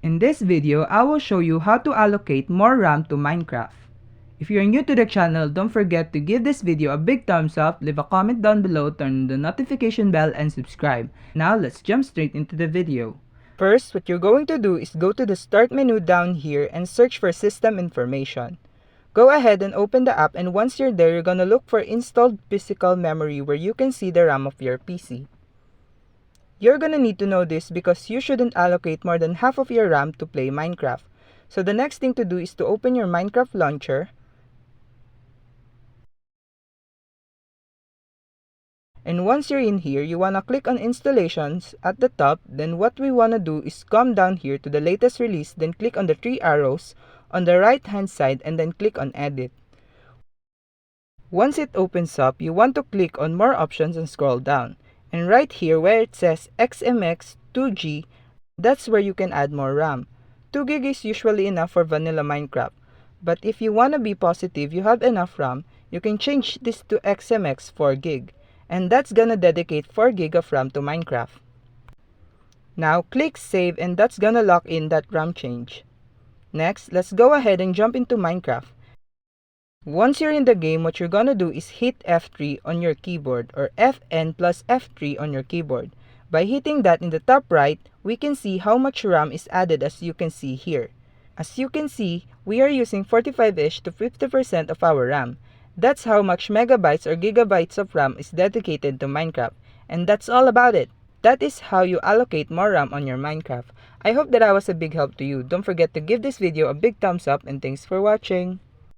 In this video, I will show you how to allocate more RAM to Minecraft. If you're new to the channel, don't forget to give this video a big thumbs up, leave a comment down below, turn on the notification bell, and subscribe. Now let's jump straight into the video. First, what you're going to do is go to the Start menu down here and search for System Information. Go ahead and open the app, and once you're there, you're gonna look for Installed Physical Memory where you can see the RAM of your PC. You're gonna need to know this because you shouldn't allocate more than half of your RAM to play Minecraft. So the next thing to do is to open your Minecraft launcher. And once you're in here, you wanna click on Installations at the top. Then what we wanna do is come down here to the latest release, then click on the 3 arrows on the right hand side and then click on Edit. Once it opens up, you want to click on More Options and scroll down. And right here where it says XMX 2G, that's where you can add more RAM. 2GB is usually enough for vanilla Minecraft. But if you want to be positive you have enough RAM, you can change this to XMX 4GB. And that's gonna dedicate 4GB of RAM to Minecraft. Now click Save and that's gonna lock in that RAM change. Next, let's go ahead and jump into Minecraft. Once you're in the game, what you're gonna do is hit F3 on your keyboard or FN plus F3 on your keyboard. By hitting that in the top right, we can see how much RAM is added as you can see here. As you can see, we are using 45-ish to 50% of our RAM. That's how much megabytes or gigabytes of RAM is dedicated to Minecraft. And that's all about it. That is how you allocate more RAM on your Minecraft. I hope that I was a big help to you. Don't forget to give this video a big thumbs up and thanks for watching.